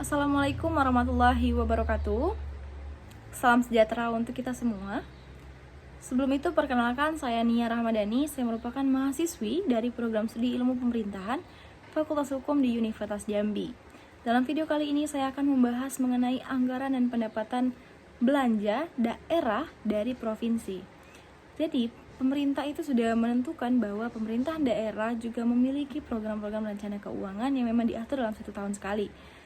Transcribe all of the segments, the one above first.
Assalamualaikum warahmatullahi wabarakatuh. Salam sejahtera untuk kita semua. Sebelum itu perkenalkan, saya Nia Rahmadani. Saya merupakan mahasiswi dari program studi ilmu pemerintahan Fakultas Hukum di Universitas Jambi. Dalam video kali ini saya akan membahas mengenai anggaran dan pendapatan belanja daerah dari provinsi. Jadi, pemerintah itu sudah menentukan bahwa pemerintahan daerah juga memiliki program-program rencana keuangan yang memang diatur dalam 1 tahun sekali.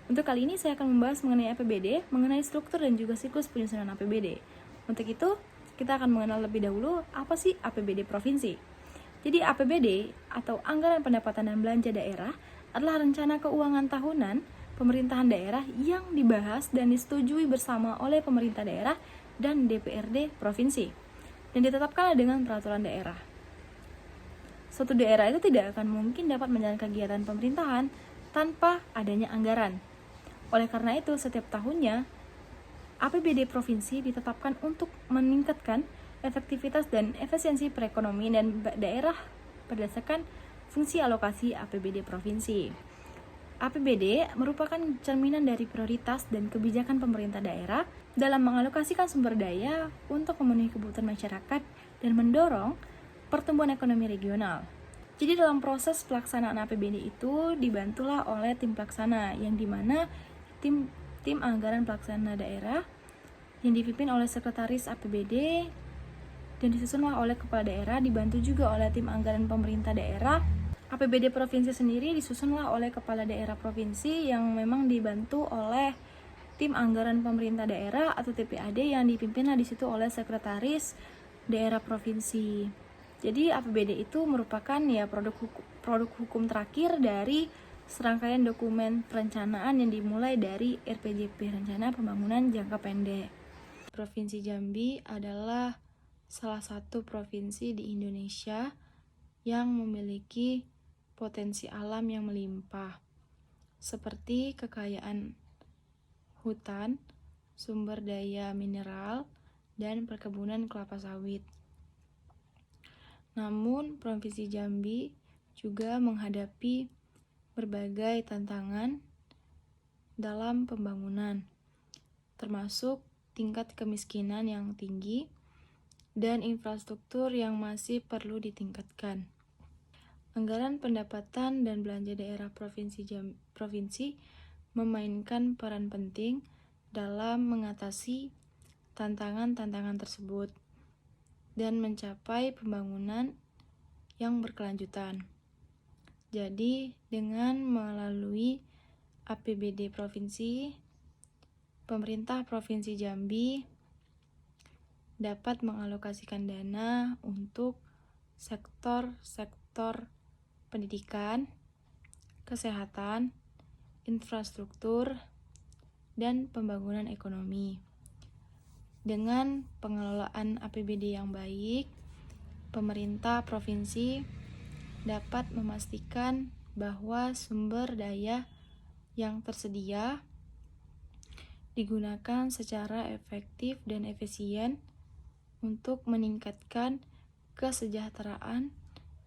Untuk kali ini saya akan membahas mengenai APBD, mengenai struktur dan juga siklus penyusunan APBD. Untuk itu, kita akan mengenal lebih dahulu apa sih APBD provinsi. Jadi APBD atau Anggaran Pendapatan dan Belanja Daerah adalah rencana keuangan tahunan pemerintahan daerah yang dibahas dan disetujui bersama oleh pemerintah daerah dan DPRD provinsi dan ditetapkan dengan peraturan daerah. Suatu daerah itu tidak akan mungkin dapat menjalankan kegiatan pemerintahan tanpa adanya anggaran. Oleh karena itu, setiap tahunnya APBD provinsi ditetapkan untuk meningkatkan efektivitas dan efisiensi perekonomian dan daerah berdasarkan fungsi alokasi APBD provinsi. APBD merupakan cerminan dari prioritas dan kebijakan pemerintah daerah dalam mengalokasikan sumber daya untuk memenuhi kebutuhan masyarakat dan mendorong pertumbuhan ekonomi regional. Jadi dalam proses pelaksanaan APBD itu dibantulah oleh tim pelaksana yang dimana tim anggaran pelaksana daerah yang dipimpin oleh sekretaris APBD dan disusunlah oleh kepala daerah, dibantu juga oleh tim anggaran pemerintah daerah. APBD provinsi sendiri disusunlah oleh kepala daerah provinsi yang memang dibantu oleh tim anggaran pemerintah daerah atau TPAD yang dipimpinlah di situ oleh sekretaris daerah provinsi. Jadi APBD itu merupakan produk hukum terakhir dari serangkaian dokumen perencanaan yang dimulai dari RPJP, Rencana Pembangunan Jangka Pendek. Provinsi Jambi adalah salah satu provinsi di Indonesia yang memiliki potensi alam yang melimpah, seperti kekayaan hutan, sumber daya mineral, dan perkebunan kelapa sawit. Namun, Provinsi Jambi juga menghadapi berbagai tantangan dalam pembangunan, termasuk tingkat kemiskinan yang tinggi dan infrastruktur yang masih perlu ditingkatkan. Anggaran pendapatan dan belanja daerah provinsi memainkan peran penting dalam mengatasi tantangan-tantangan tersebut dan mencapai pembangunan yang berkelanjutan. Jadi, dengan melalui APBD provinsi, pemerintah Provinsi Jambi dapat mengalokasikan dana untuk sektor-sektor pendidikan, kesehatan, infrastruktur, dan pembangunan ekonomi. Dengan pengelolaan APBD yang baik, pemerintah provinsi dapat memastikan bahwa sumber daya yang tersedia digunakan secara efektif dan efisien untuk meningkatkan kesejahteraan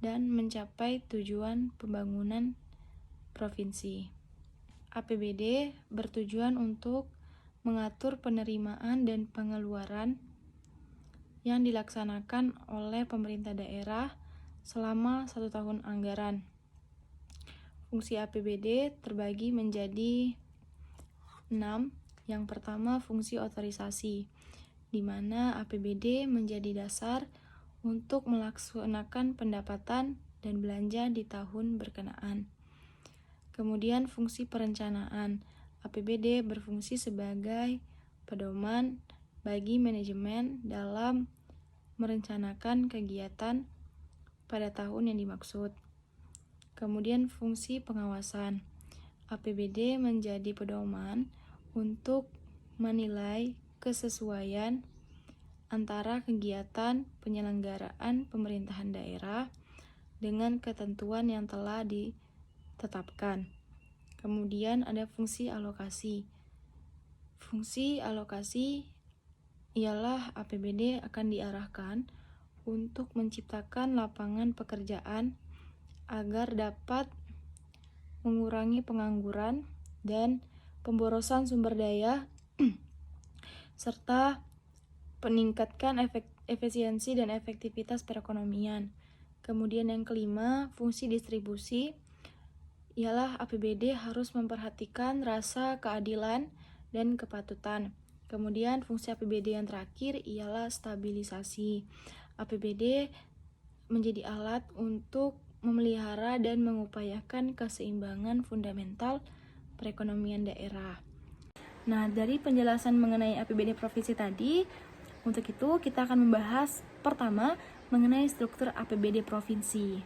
dan mencapai tujuan pembangunan provinsi. APBD bertujuan untuk mengatur penerimaan dan pengeluaran yang dilaksanakan oleh pemerintah daerah selama 1 tahun anggaran. Fungsi APBD terbagi menjadi 6. Yang pertama, fungsi otorisasi, di mana APBD menjadi dasar untuk melaksanakan pendapatan dan belanja di tahun berkenaan. Kemudian fungsi perencanaan, APBD berfungsi sebagai pedoman bagi manajemen dalam merencanakan kegiatan pada tahun yang dimaksud. Kemudian fungsi pengawasan, APBD menjadi pedoman untuk menilai kesesuaian antara kegiatan penyelenggaraan pemerintahan daerah dengan ketentuan yang telah ditetapkan. Kemudian ada fungsi alokasi. Fungsi alokasi ialah APBD akan diarahkan untuk menciptakan lapangan pekerjaan agar dapat mengurangi pengangguran dan pemborosan sumber daya, serta peningkatkan efisiensi dan efektivitas perekonomian. Kemudian yang kelima, fungsi distribusi, ialah APBD harus memperhatikan rasa keadilan dan kepatutan. Kemudian fungsi APBD yang terakhir ialah stabilisasi. APBD menjadi alat untuk memelihara dan mengupayakan keseimbangan fundamental perekonomian daerah. Nah, dari penjelasan mengenai APBD provinsi tadi, untuk itu kita akan membahas pertama mengenai struktur APBD provinsi.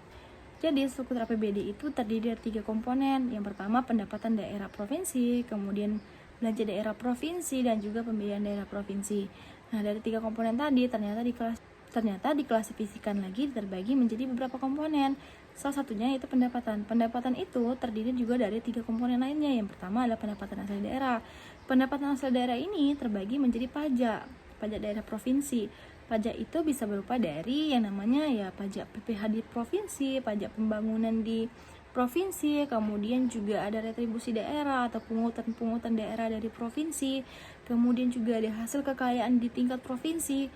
Jadi struktur APBD itu terdiri dari 3 komponen. Yang pertama pendapatan daerah provinsi, kemudian belanja daerah provinsi, dan juga pembiayaan daerah provinsi. Nah, dari 3 komponen tadi ternyata diklasifikasikan lagi, terbagi menjadi beberapa komponen. Salah satunya yaitu pendapatan. Pendapatan itu terdiri juga dari 3 komponen lainnya. Yang pertama adalah pendapatan asal daerah. Pendapatan asal daerah ini terbagi menjadi pajak daerah provinsi. Pajak itu bisa berupa dari yang namanya ya pajak PPH di provinsi, pajak pembangunan di provinsi, kemudian juga ada retribusi daerah atau pungutan daerah dari provinsi, kemudian juga ada hasil kekayaan di tingkat provinsi,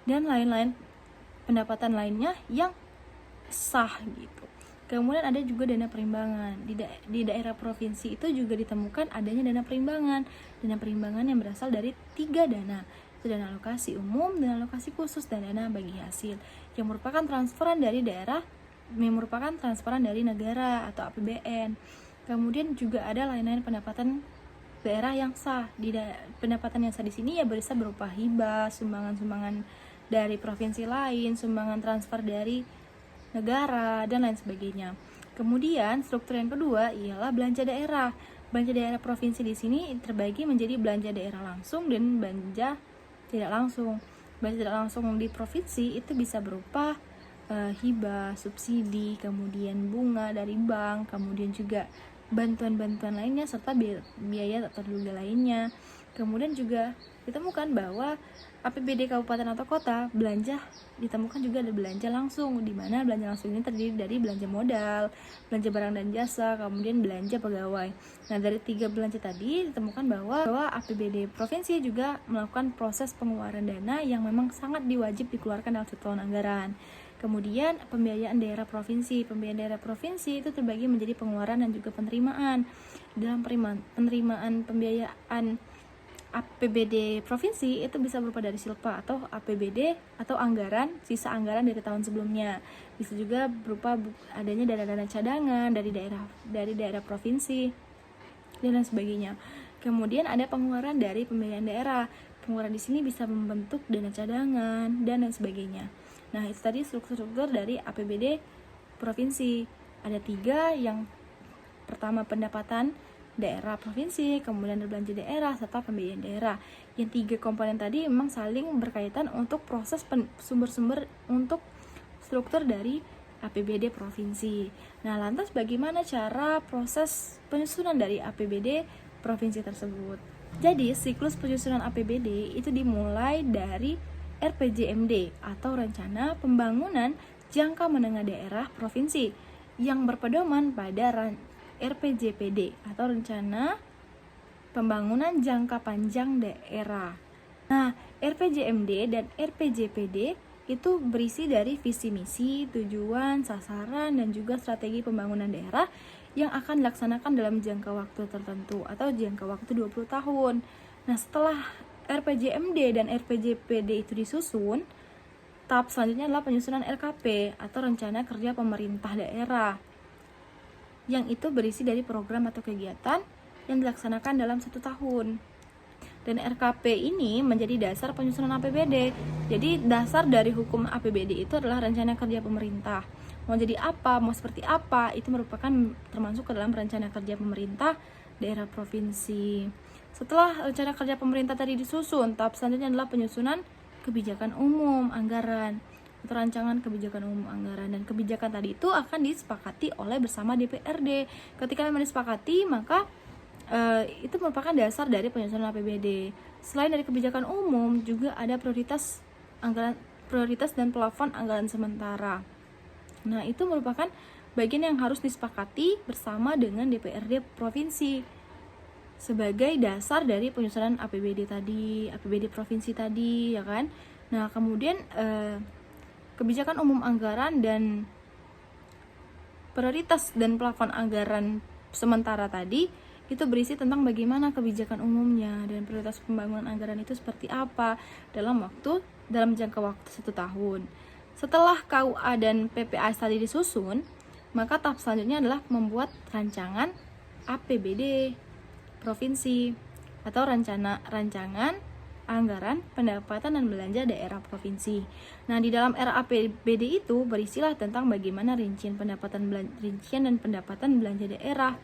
dan lain-lain pendapatan lainnya yang sah gitu. Kemudian ada juga dana perimbangan. Di daerah provinsi itu juga ditemukan adanya dana perimbangan. Dana perimbangan yang berasal dari 3 dana. Itu dana alokasi umum, dana alokasi khusus, dan dana bagi hasil. Yang merupakan transferan dari negara atau APBN. Kemudian juga ada lain-lain pendapatan daerah yang sah. Pendapatan yang sah di sini ya bisa berupa hibah, sumbangan-sumbangan dari provinsi lain, sumbangan transfer dari negara, dan lain sebagainya. Kemudian struktur yang kedua ialah belanja daerah. Belanja daerah provinsi di sini terbagi menjadi belanja daerah langsung dan belanja tidak langsung. Belanja tidak langsung di provinsi itu bisa berupa hibah, subsidi, kemudian bunga dari bank, kemudian juga bantuan-bantuan lainnya serta biaya tak terduga lainnya. Kemudian juga ditemukan bahwa APBD kabupaten atau kota belanja ditemukan juga ada belanja langsung, di mana belanja langsung ini terdiri dari belanja modal, belanja barang dan jasa, kemudian belanja pegawai. Nah, dari 3 belanja tadi ditemukan bahwa APBD provinsi juga melakukan proses pengeluaran dana yang memang sangat diwajib dikeluarkan dalam satu tahun anggaran. Kemudian pembiayaan daerah provinsi. Pembiayaan daerah provinsi itu terbagi menjadi pengeluaran dan juga penerimaan. Dalam penerimaan pembiayaan APBD provinsi itu bisa berupa dari silpa atau APBD atau sisa anggaran dari tahun sebelumnya. Bisa juga berupa adanya dana-dana cadangan dari daerah provinsi dan lain sebagainya. Kemudian ada pengeluaran dari pembiayaan daerah. Pengeluaran di sini bisa membentuk dana cadangan dan lain sebagainya. Nah, itu tadi struktur dari APBD provinsi. Ada 3, yang pertama pendapatan daerah provinsi, kemudian belanja daerah, serta pembiayaan daerah. Yang 3 komponen tadi memang saling berkaitan untuk proses sumber-sumber untuk struktur dari APBD provinsi. Nah, lantas bagaimana cara proses penyusunan dari APBD provinsi tersebut? Jadi, siklus penyusunan APBD itu dimulai dari RPJMD atau Rencana Pembangunan Jangka Menengah Daerah Provinsi yang berpedoman pada RPJPD atau Rencana Pembangunan Jangka Panjang Daerah. Nah, RPJMD dan RPJPD itu berisi dari visi misi, tujuan, sasaran, dan juga strategi pembangunan daerah yang akan dilaksanakan dalam jangka waktu tertentu atau jangka waktu 20 tahun. Nah, setelah RPJMD dan RPJPD itu disusun, tahap selanjutnya adalah penyusunan RKP atau Rencana Kerja Pemerintah Daerah, yang itu berisi dari program atau kegiatan yang dilaksanakan dalam 1 tahun. Dan RKP ini menjadi dasar penyusunan APBD. Jadi dasar dari hukum APBD itu adalah rencana kerja pemerintah. Mau jadi apa, mau seperti apa, itu merupakan termasuk ke dalam rencana kerja pemerintah daerah provinsi. Setelah rencana kerja pemerintah tadi disusun, tahap selanjutnya adalah penyusunan kebijakan umum anggaran atau rancangan kebijakan umum anggaran, dan kebijakan tadi itu akan disepakati oleh bersama DPRD. Ketika memang disepakati, maka itu merupakan dasar dari penyusunan APBD. Selain dari kebijakan umum, juga ada prioritas dan plafon anggaran sementara. Nah, itu merupakan bagian yang harus disepakati bersama dengan DPRD provinsi. sebagai dasar dari penyusunan APBD tadi, APBD provinsi tadi, ya kan? Nah, kemudian kebijakan umum anggaran dan prioritas dan plafon anggaran sementara tadi itu berisi tentang bagaimana kebijakan umumnya dan prioritas pembangunan anggaran itu seperti apa dalam jangka waktu 1 tahun. Setelah KUA dan PPAS tadi disusun, maka tahap selanjutnya adalah membuat rancangan APBD provinsi atau rancangan anggaran pendapatan dan belanja daerah provinsi. Nah, di dalam RAPBD itu berisilah tentang bagaimana rincian dan pendapatan belanja daerah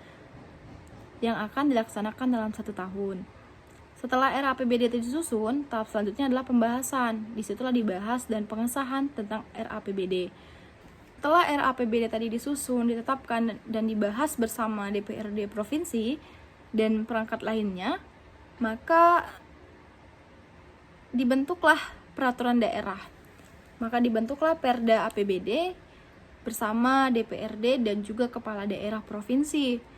yang akan dilaksanakan dalam 1 tahun. Setelah RAPBD itu disusun, tahap selanjutnya adalah pembahasan. Disitulah dibahas dan pengesahan tentang RAPBD. Setelah RAPBD tadi disusun, ditetapkan dan dibahas bersama DPRD provinsi dan perangkat lainnya, maka dibentuklah peraturan daerah. Maka dibentuklah Perda APBD bersama DPRD dan juga kepala daerah provinsi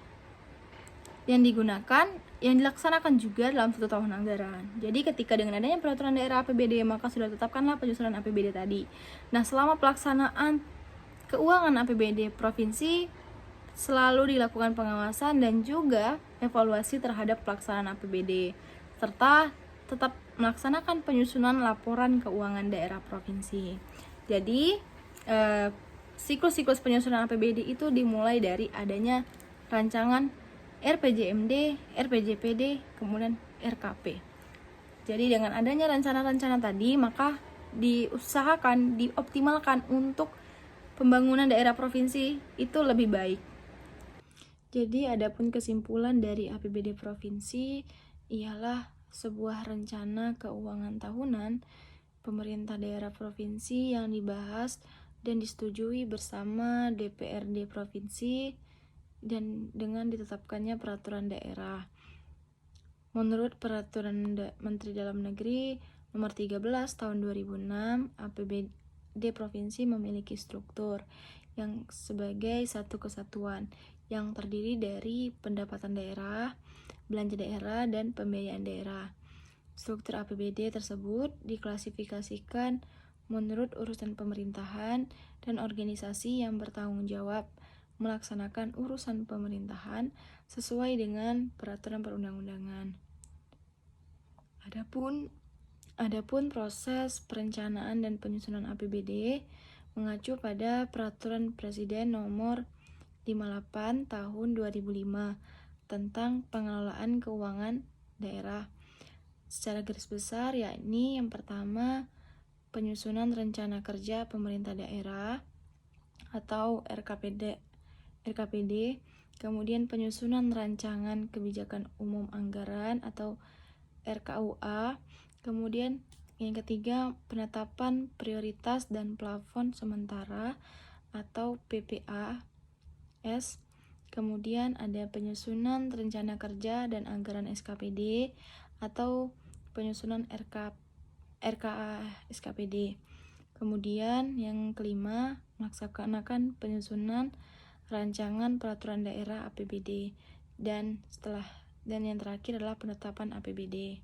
yang dilaksanakan juga dalam 1 tahun anggaran. Jadi ketika dengan adanya peraturan daerah APBD, maka sudah ditetapkanlah penyusunan APBD tadi. Nah, selama pelaksanaan keuangan APBD provinsi selalu dilakukan pengawasan dan juga evaluasi terhadap pelaksanaan APBD, serta tetap melaksanakan penyusunan laporan keuangan daerah provinsi. Jadi, siklus-siklus penyusunan APBD itu dimulai dari adanya rancangan RPJMD, RPJPD, kemudian RKP. Jadi dengan adanya rencana-rencana tadi, maka dioptimalkan untuk pembangunan daerah provinsi itu lebih baik. Jadi adapun kesimpulan dari APBD provinsi ialah sebuah rencana keuangan tahunan pemerintah daerah provinsi yang dibahas dan disetujui bersama DPRD provinsi dan dengan ditetapkannya peraturan daerah. Menurut Peraturan Menteri Dalam Negeri Nomor 13 Tahun 2006, APBD provinsi memiliki struktur yang sebagai satu kesatuan yang terdiri dari pendapatan daerah, belanja daerah, dan pembiayaan daerah. Struktur APBD tersebut diklasifikasikan menurut urusan pemerintahan dan organisasi yang bertanggung jawab melaksanakan urusan pemerintahan sesuai dengan peraturan perundang-undangan. Adapun proses perencanaan dan penyusunan APBD mengacu pada Peraturan Presiden Nomor 58 Tahun 2005 tentang pengelolaan keuangan daerah. Secara garis besar, yakni yang pertama, penyusunan rencana kerja pemerintah daerah atau RKPD, kemudian penyusunan rancangan kebijakan umum anggaran atau RKUA, kemudian yang ketiga, penetapan prioritas dan plafon sementara atau PPAS. Kemudian ada penyusunan rencana kerja dan anggaran SKPD atau penyusunan RKA SKPD. Kemudian yang kelima, melaksanakan penyusunan rancangan peraturan daerah APBD dan yang terakhir adalah penetapan APBD.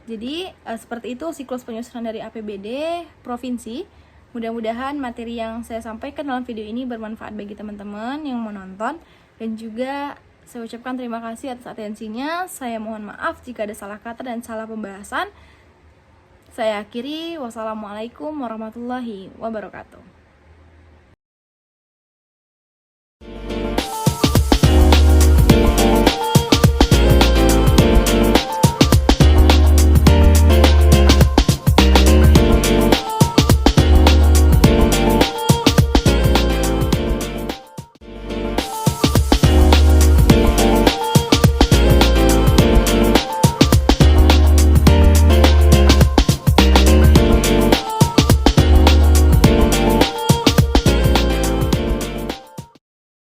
Jadi seperti itu siklus penyusunan dari APBD provinsi. Mudah-mudahan materi yang saya sampaikan dalam video ini bermanfaat bagi teman-teman yang menonton, dan juga saya ucapkan terima kasih atas atensinya. Saya mohon maaf jika ada salah kata dan salah pembahasan. Saya akhiri, wassalamualaikum warahmatullahi wabarakatuh.